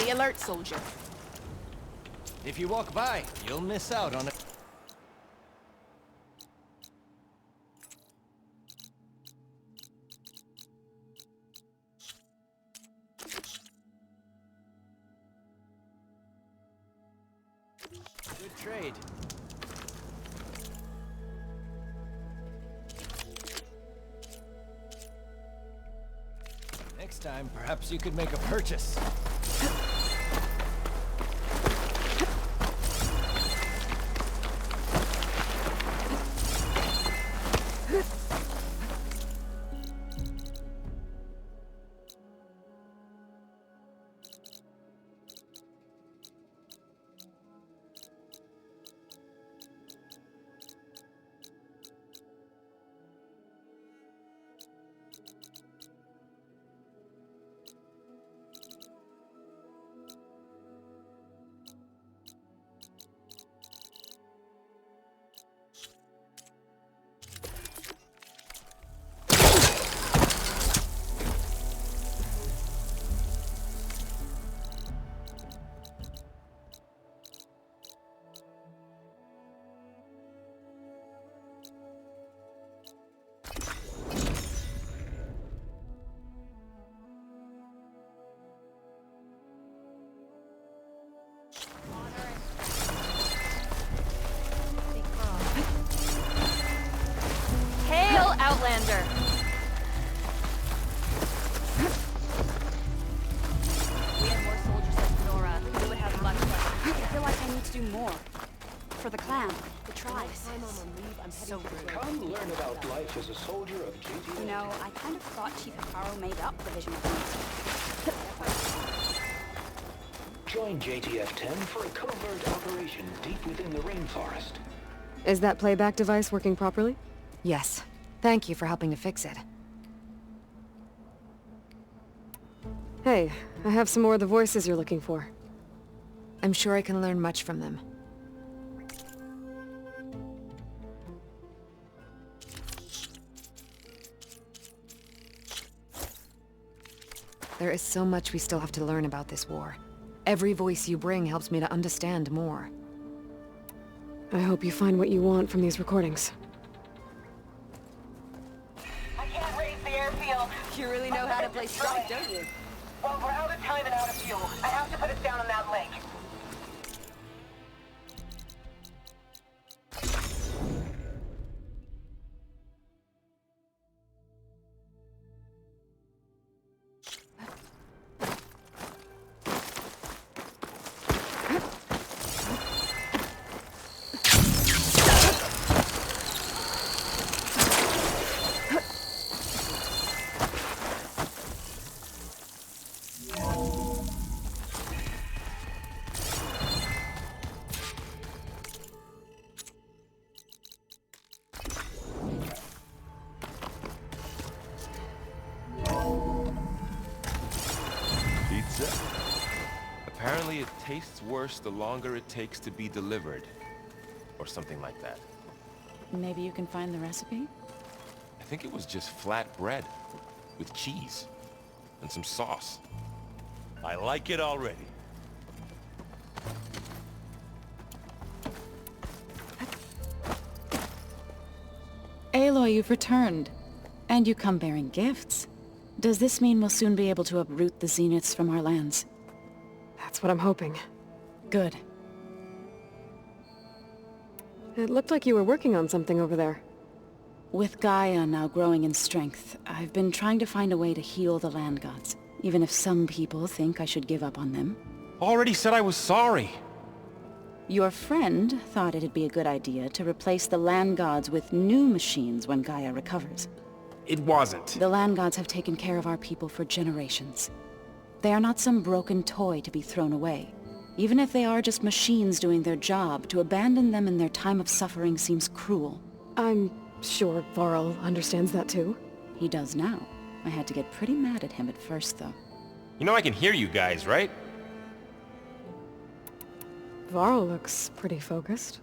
Stay alert, soldier. If you walk by, you'll miss out on it. Good trade. Next time, perhaps you could make a purchase. Hail, Outlander! We had more soldiers like Nora. We would have much better. I feel like I need to do more. For the clan, the tribes. So rude. Come learn about life as a soldier of JTF. You know, I kind of thought Chief Hikaru made up the vision of me. Join JTF-10 for a covert operation deep within the rainforest. Is that playback device working properly? Yes. Thank you for helping to fix it. Hey, I have some more of the voices you're looking for. I'm sure I can learn much from them. There is so much we still have to learn about this war. Every voice you bring helps me to understand more. I hope you find what you want from these recordings. I can't raise the airfield. You really know how to play strike, don't you? Well, we're out of time and out of fuel. I have to put us down on that lake. Apparently it tastes worse the longer it takes to be delivered. Or something like that. Maybe you can find the recipe? I think it was just flat bread. With cheese. And some sauce. I like it already. Aloy, you've returned. And you come bearing gifts. Does this mean we'll soon be able to uproot the Zeniths from our lands? That's what I'm hoping. Good. It looked like you were working on something over there. With Gaia now growing in strength, I've been trying to find a way to heal the land gods, even if some people think I should give up on them. Already said I was sorry. Your friend thought it'd be a good idea to replace the land gods with new machines when Gaia recovers. It wasn't. The land gods have taken care of our people for generations. They are not some broken toy to be thrown away. Even if they are just machines doing their job, to abandon them in their time of suffering seems cruel. I'm sure Varl understands that too. He does now. I had to get pretty mad at him at first, though. You know I can hear you guys, right? Varl looks pretty focused.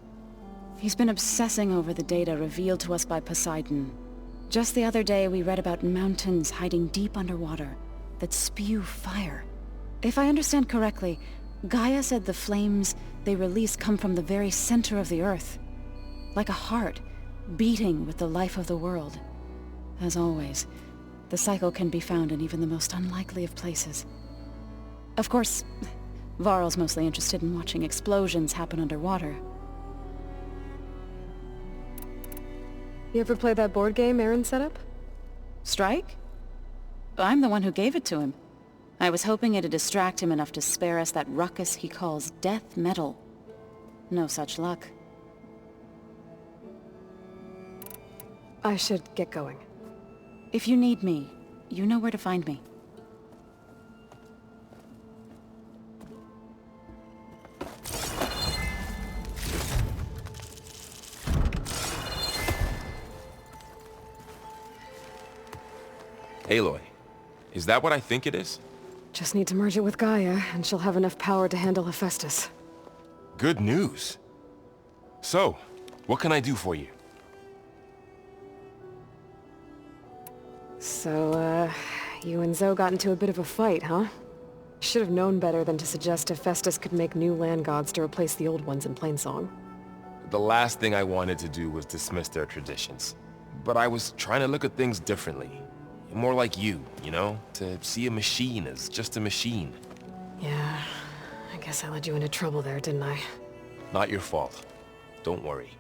He's been obsessing over the data revealed to us by Poseidon. Just the other day we read about mountains hiding deep underwater that spew fire. If I understand correctly, Gaia said the flames they release come from the very center of the Earth. Like a heart, beating with the life of the world. As always, the cycle can be found in even the most unlikely of places. Of course, Varl's mostly interested in watching explosions happen underwater. You ever play that board game Aaron set up? Strike? I'm the one who gave it to him. I was hoping it'd distract him enough to spare us that ruckus he calls death metal. No such luck. I should get going. If you need me, you know where to find me. Aloy, is that what I think it is? Just need to merge it with Gaia, and she'll have enough power to handle Hephaestus. Good news. So, what can I do for you? So, you and Zoe got into a bit of a fight, huh? Should have known better than to suggest Hephaestus could make new land gods to replace the old ones in Plainsong. The last thing I wanted to do was dismiss their traditions. But I was trying to look at things differently. More like you know? To see a machine as just a machine. Yeah, I guess I led you into trouble there, didn't I? Not your fault. Don't worry.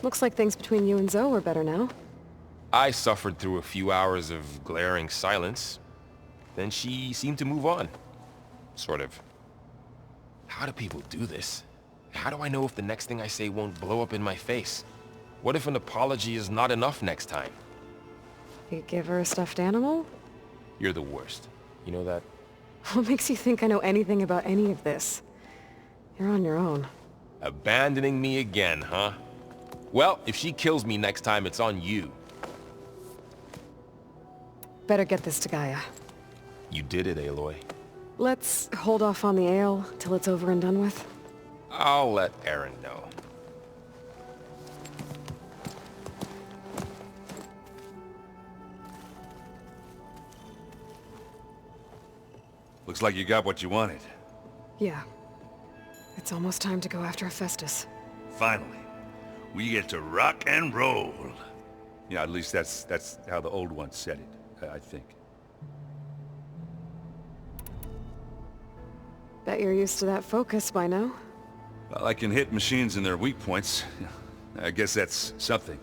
Looks like things between you and Zoe are better now. I suffered through a few hours of glaring silence. Then she seemed to move on. Sort of. How do people do this? How do I know if the next thing I say won't blow up in my face? What if an apology is not enough next time? You give her a stuffed animal? You're the worst. You know that? What makes you think I know anything about any of this? You're on your own. Abandoning me again, huh? Well, if she kills me next time, it's on you. Better get this to Gaia. You did it, Aloy. Let's hold off on the ale till it's over and done with. I'll let Aaron know. Looks like you got what you wanted. Yeah. It's almost time to go after Hephaestus. Finally. We get to rock and roll. Yeah, at least that's how the old ones said it, I think. Bet you're used to that focus by now. Well, I can hit machines in their weak points. I guess that's something.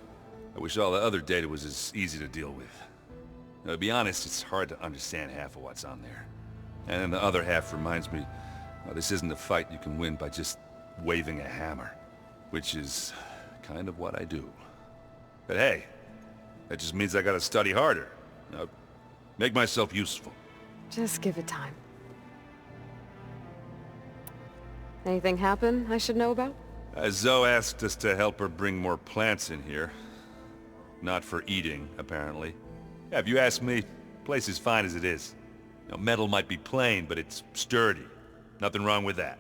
I wish all the other data was as easy to deal with. Now, to be honest, it's hard to understand half of what's on there. And then the other half reminds me, well, this isn't a fight you can win by just waving a hammer. Which is kind of what I do. But hey, that just means I gotta study harder. Make myself useful. Just give it time. Anything happen I should know about? Zoe asked us to help her bring more plants in here. Not for eating, apparently. Yeah, if you ask me, the place is fine as it is. Metal might be plain, but it's sturdy. Nothing wrong with that.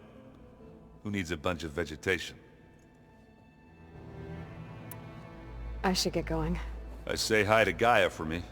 Who needs a bunch of vegetation? I should get going. Say hi to Gaia for me.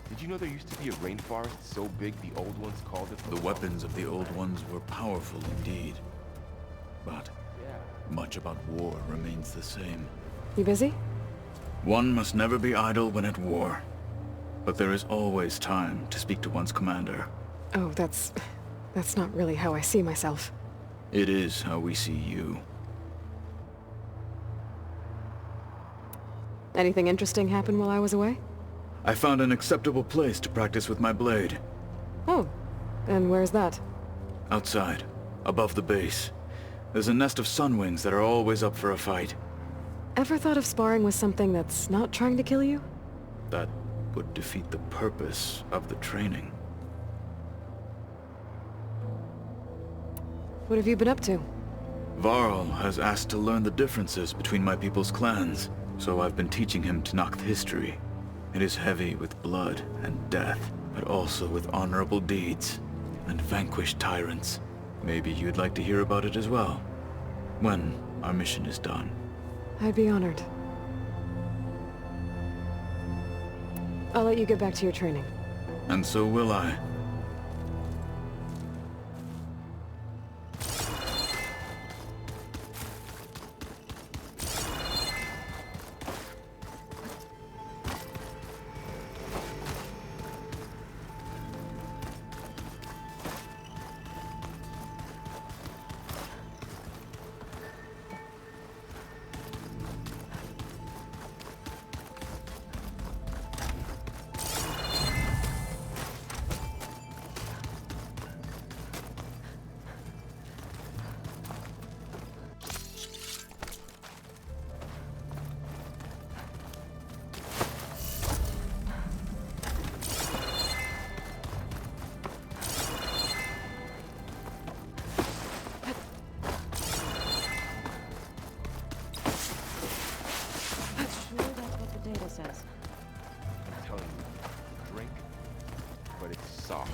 Did you know there used to be a rainforest so big the old ones called it The weapons of the old ones were powerful indeed. But much about war remains the same. You busy? One must never be idle when at war. But there is always time to speak to one's commander. Oh, that's not really how I see myself. It is how we see you. Anything interesting happen while I was away? I found an acceptable place to practice with my blade. Oh, and where's that? Outside, above the base. There's a nest of sunwings that are always up for a fight. Ever thought of sparring with something that's not trying to kill you? That would defeat the purpose of the training. What have you been up to? Varl has asked to learn the differences between my people's clans, so I've been teaching him Tenakth history. It is heavy with blood and death, but also with honorable deeds and vanquished tyrants. Maybe you'd like to hear about it as well, when our mission is done. I'd be honored. I'll let you get back to your training. And so will I. I'm telling you, drink, but it's soft.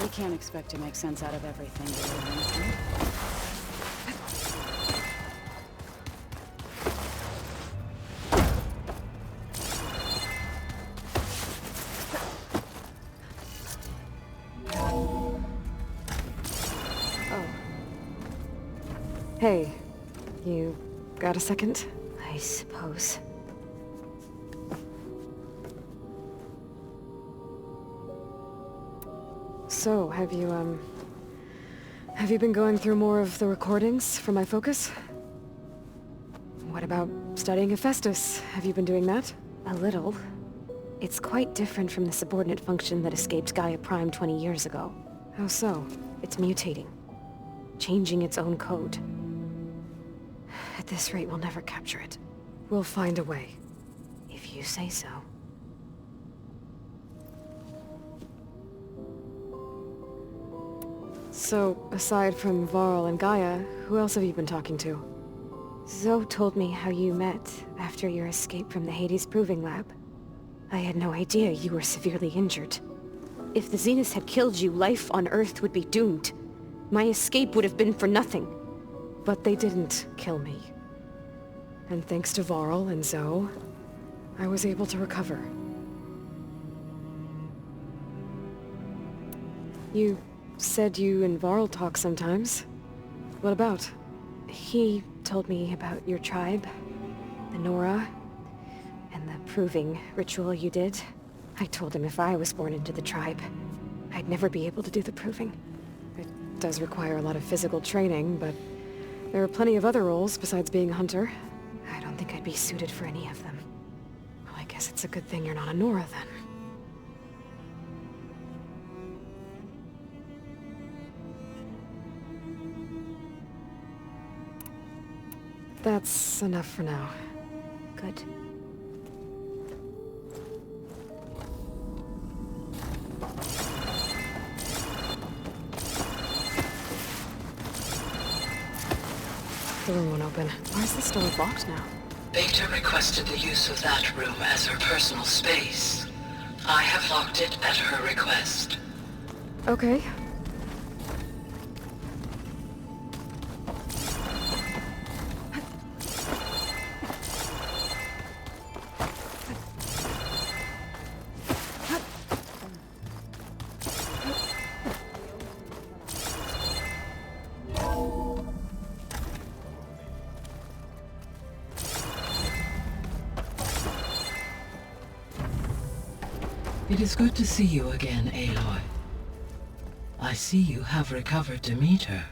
We can't expect to make sense out of everything we're living through. Hey, you got a second? I suppose. So, have you been going through more of the recordings for my focus? What about studying Hephaestus? Have you been doing that? A little. It's quite different from the subordinate function that escaped Gaia Prime 20 years ago. How so? It's mutating. Changing its own code. At this rate, we'll never capture it. We'll find a way. If you say so. So, aside from Varl and Gaia, who else have you been talking to? Zoe told me how you met after your escape from the Hades Proving Lab. I had no idea you were severely injured. If the Zeniths had killed you, life on Earth would be doomed. My escape would have been for nothing. But they didn't kill me. And thanks to Varl and Zoe, I was able to recover. You said you and Varl talk sometimes. What about? He told me about your tribe, the Nora, and the proving ritual you did. I told him if I was born into the tribe, I'd never be able to do the proving. It does require a lot of physical training, but there are plenty of other roles besides being a hunter. I don't think I'd be suited for any of them. Well, I guess it's a good thing you're not a Nora, then. That's enough for now. Good. The room won't open. Why is this door locked now? Beta requested the use of that room as her personal space. I have locked it at her request. Okay. It is good to see you again, Aloy. I see you have recovered Demeter.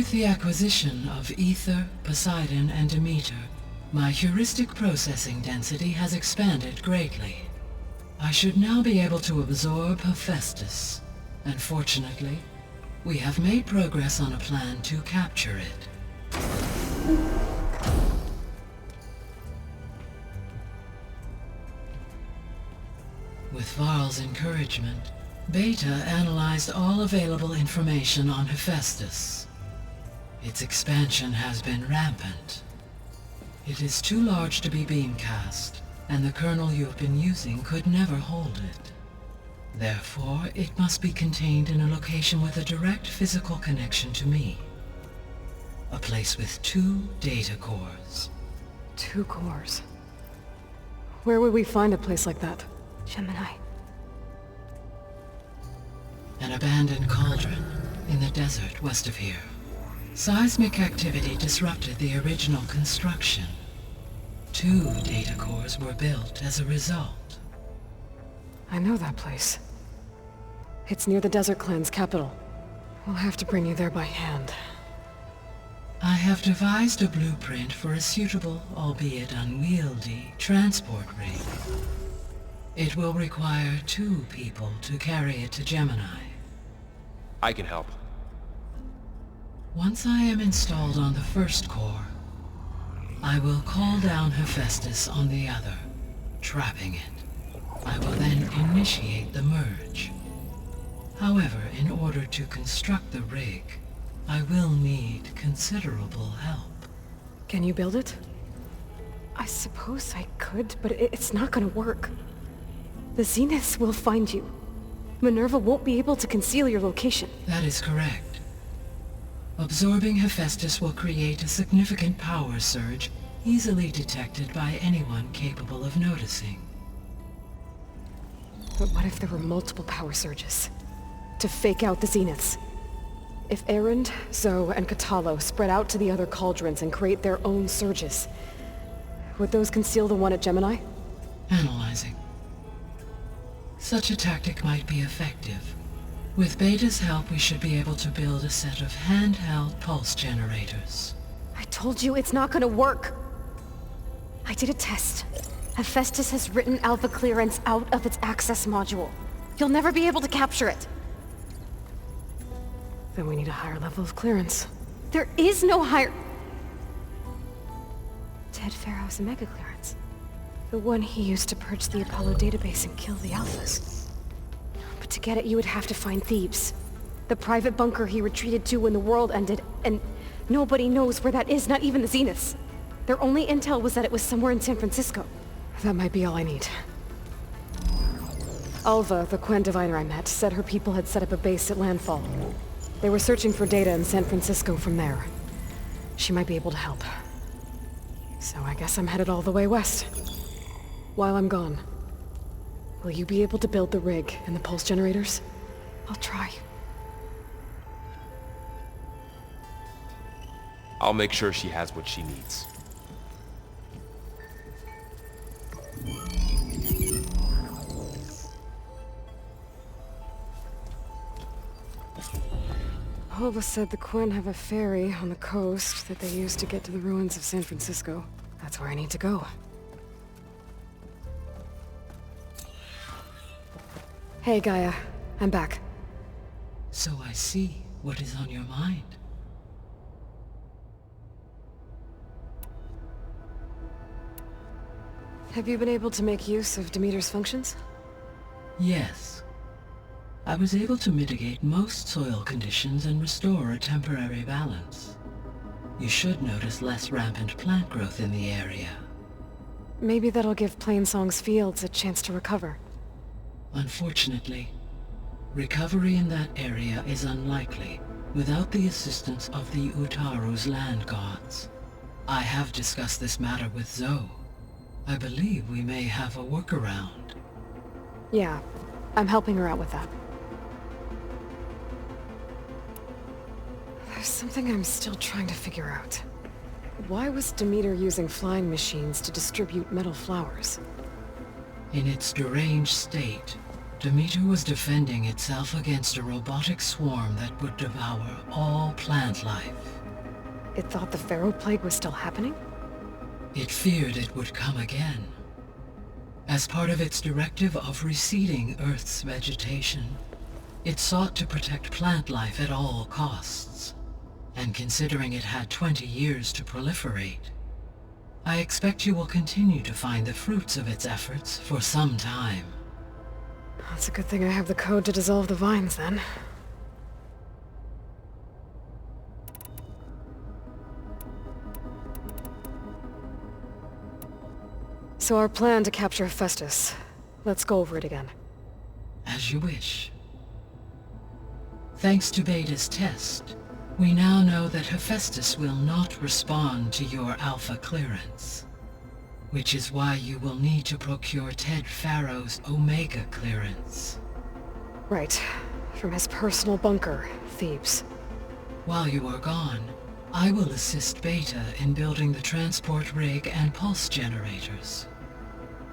With the acquisition of Ether, Poseidon, and Demeter, my heuristic processing density has expanded greatly. I should now be able to absorb Hephaestus, and fortunately, we have made progress on a plan to capture it. With Varl's encouragement, Beta analyzed all available information on Hephaestus. Its expansion has been rampant. It is too large to be beamcast, and the kernel you've been using could never hold it. Therefore, it must be contained in a location with a direct physical connection to me. A place with 2 data cores. 2 cores? Where would we find a place like that? Gemini. An abandoned cauldron in the desert west of here. Seismic activity disrupted the original construction. 2 data cores were built as a result. I know that place. It's near the Desert Clan's capital. We'll have to bring you there by hand. I have devised a blueprint for a suitable, albeit unwieldy, transport rig. It will require 2 people to carry it to Gemini. I can help. Once I am installed on the first core, I will call down Hephaestus on the other, trapping it. I will then initiate the merge. However, in order to construct the rig, I will need considerable help. Can you build it? I suppose I could, but it's not gonna work. The Zeniths will find you. Minerva won't be able to conceal your location. That is correct. Absorbing Hephaestus will create a significant power surge, easily detected by anyone capable of noticing. But what if there were multiple power surges? To fake out the Zeniths? If Erend, Zoe, and Katalo spread out to the other cauldrons and create their own surges, would those conceal the one at Gemini? Analyzing. Such a tactic might be effective. With Beta's help, we should be able to build a set of handheld pulse generators. I told you it's not gonna work. I did a test. Hephaestus has written Alpha clearance out of its access module. You'll never be able to capture it. Then we need a higher level of clearance. There is no higher... Ted Pharaoh's Mega Clearance. The one he used to purge the Apollo database and kill the Alphas. But to get it, you would have to find Thebes. The private bunker he retreated to when the world ended, and nobody knows where that is, not even the Zeniths. Their only intel was that it was somewhere in San Francisco. That might be all I need. Alva, the Quen diviner I met, said her people had set up a base at Landfall. They were searching for data in San Francisco from there. She might be able to help. So I guess I'm headed all the way west. While I'm gone, will you be able to build the rig and the pulse generators? I'll try. I'll make sure she has what she needs. Alva said the Quen have a ferry on the coast that they use to get to the ruins of San Francisco. That's where I need to go. Hey, Gaia. I'm back. So I see what is on your mind. Have you been able to make use of Demeter's functions? Yes. I was able to mitigate most soil conditions and restore a temporary balance. You should notice less rampant plant growth in the area. Maybe that'll give Plainsong's fields a chance to recover. Unfortunately, recovery in that area is unlikely without the assistance of the Utaru's land gods. I have discussed this matter with Zoe. I believe we may have a workaround. Yeah, I'm helping her out with that. There's something I'm still trying to figure out. Why was Demeter using flying machines to distribute metal flowers? In its deranged state, Demeter was defending itself against a robotic swarm that would devour all plant life. It thought the Pharaoh Plague was still happening? It feared it would come again. As part of its directive of receding Earth's vegetation, it sought to protect plant life at all costs. And considering it had 20 years to proliferate, I expect you will continue to find the fruits of its efforts for some time. It's a good thing I have the code to dissolve the vines, then. So our plan to capture Hephaestus. Let's go over it again. As you wish. Thanks to Beta's test, we now know that Hephaestus will not respond to your Alpha clearance. Which is why you will need to procure Ted Pharaoh's Omega clearance. Right. From his personal bunker, Thebes. While you are gone, I will assist Beta in building the transport rig and pulse generators.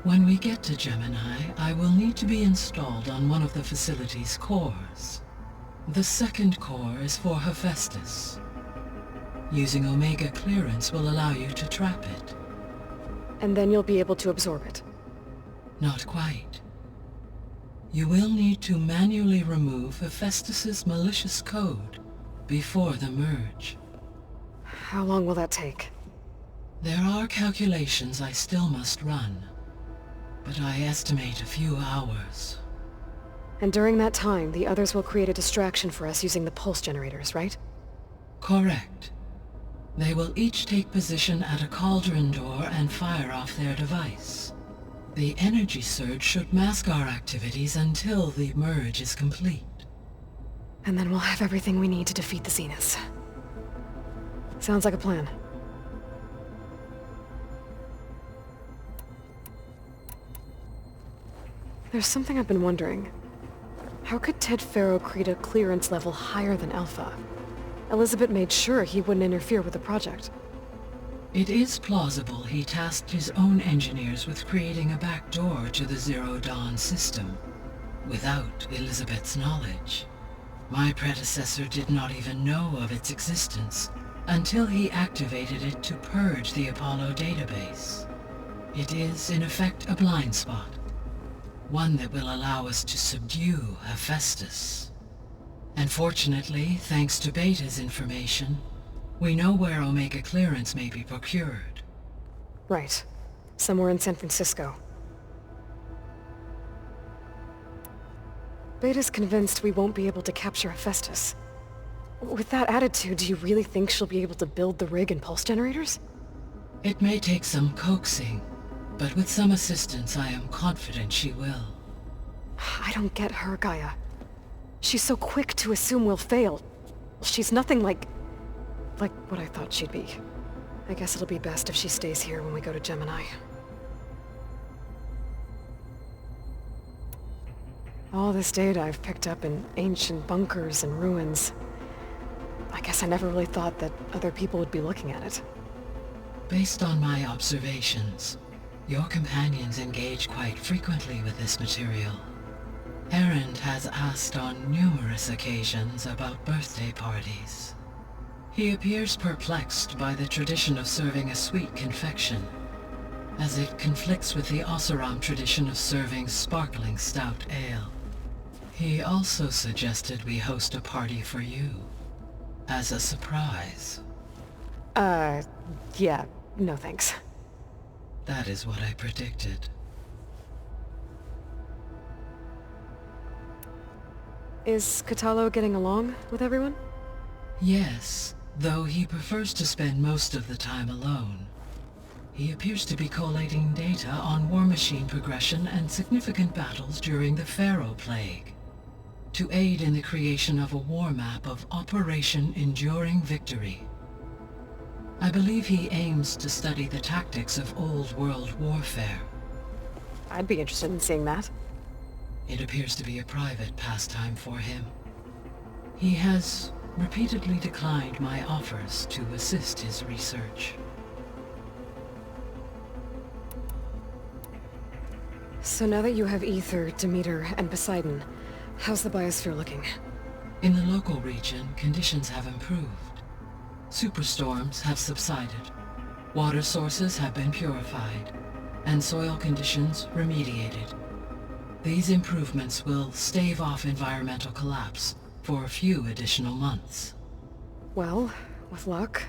When we get to Gemini, I will need to be installed on one of the facility's cores. The second core is for Hephaestus. Using Omega clearance will allow you to trap it. And then you'll be able to absorb it. Not quite. You will need to manually remove Hephaestus's malicious code before the merge. How long will that take? There are calculations I still must run, but I estimate a few hours. And during that time, the others will create a distraction for us using the pulse generators, right? Correct. They will each take position at a cauldron door and fire off their device. The energy surge should mask our activities until the merge is complete. And then we'll have everything we need to defeat the Zeniths. Sounds like a plan. There's something I've been wondering. How could Ted Pharaoh create a clearance level higher than Alpha? Elizabeth made sure he wouldn't interfere with the project. It is plausible he tasked his own engineers with creating a back door to the Zero Dawn system, without Elizabeth's knowledge. My predecessor did not even know of its existence until he activated it to purge the Apollo database. It is, in effect, a blind spot. One that will allow us to subdue Hephaestus. And fortunately, thanks to Beta's information, we know where Omega clearance may be procured. Right. Somewhere in San Francisco. Beta's convinced we won't be able to capture Hephaestus. With that attitude, do you really think she'll be able to build the rig and pulse generators? It may take some coaxing, but with some assistance I am confident she will. I don't get her, Gaia. She's so quick to assume we'll fail. She's nothing like what I thought she'd be. I guess it'll be best if she stays here when we go to Gemini. All this data I've picked up in ancient bunkers and ruins. I guess I never really thought that other people would be looking at it. Based on my observations, your companions engage quite frequently with this material. Erend has asked on numerous occasions about birthday parties. He appears perplexed by the tradition of serving a sweet confection, as it conflicts with the Oseram tradition of serving sparkling stout ale. He also suggested we host a party for you, as a surprise. Yeah, no thanks. That is what I predicted. Is Kotallo getting along with everyone? Yes, though he prefers to spend most of the time alone. He appears to be collating data on War Machine progression and significant battles during the Pharaoh Plague, to aid in the creation of a war map of Operation Enduring Victory. I believe he aims to study the tactics of Old World warfare. I'd be interested in seeing that. It appears to be a private pastime for him. He has repeatedly declined my offers to assist his research. So now that you have Ether, Demeter, and Poseidon, how's the biosphere looking? In the local region, conditions have improved. Superstorms have subsided. Water sources have been purified, and soil conditions remediated. These improvements will stave off environmental collapse for a few additional months. Well, with luck,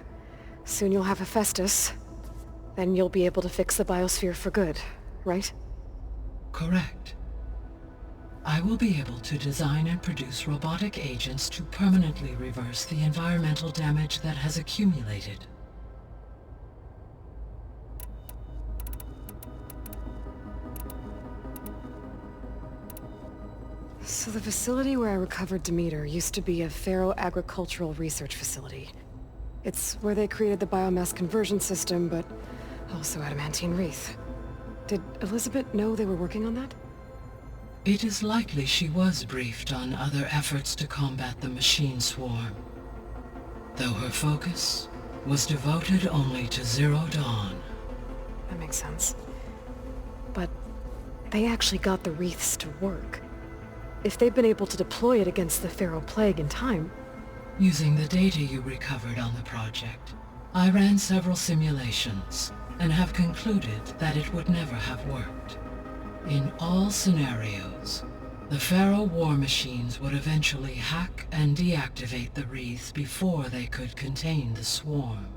soon you'll have Hephaestus. Then you'll be able to fix the biosphere for good, right? Correct. I will be able to design and produce robotic agents to permanently reverse the environmental damage that has accumulated. So the facility where I recovered Demeter used to be a Pharaoh agricultural research facility. It's where they created the biomass conversion system, but also adamantine wreath. Did Elizabeth know they were working on that? It is likely she was briefed on other efforts to combat the machine swarm, though her focus was devoted only to Zero Dawn. That makes sense. But they actually got the wreaths to work. If they've been able to deploy it against the Pharaoh Plague in time... Using the data you recovered on the project, I ran several simulations and have concluded that it would never have worked. In all scenarios, the Pharaoh war machines would eventually hack and deactivate the wreath before they could contain the swarm.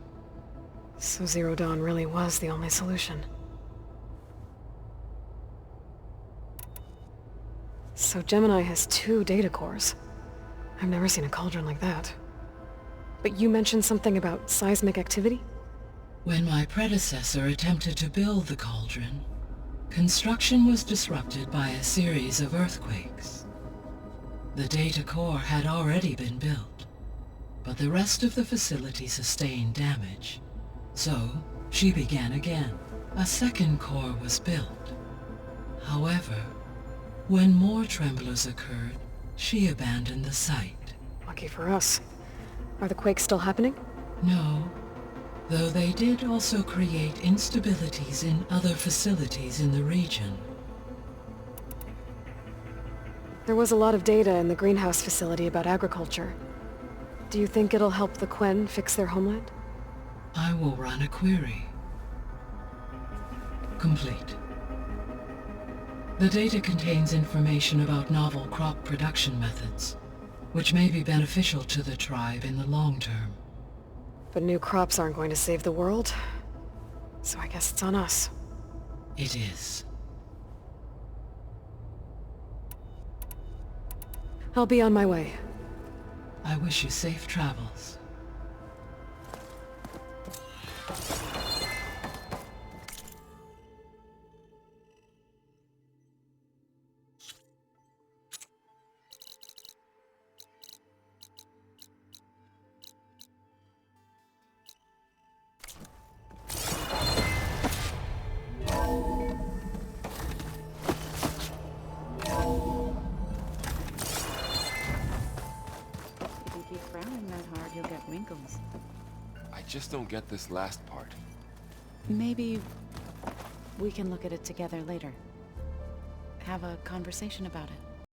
So Zero Dawn really was the only solution. So Gemini has 2 data cores. I've never seen a cauldron like that. But you mentioned something about seismic activity? When my predecessor attempted to build the cauldron, construction was disrupted by a series of earthquakes. The data core had already been built, but the rest of the facility sustained damage. So, she began again. A second core was built. However, when more tremblers occurred, she abandoned the site. Lucky for us. Are the quakes still happening? No, though they did also create instabilities in other facilities in the region. There was a lot of data in the greenhouse facility about agriculture. Do you think it'll help the Quen fix their homeland? I will run a query. Complete. The data contains information about novel crop production methods, which may be beneficial to the tribe in the long term. But new crops aren't going to save the world, so I guess it's on us. It is. I'll be on my way. I wish you safe travels. I just don't get this last part. Maybe we can look at it together later. Have a conversation about it.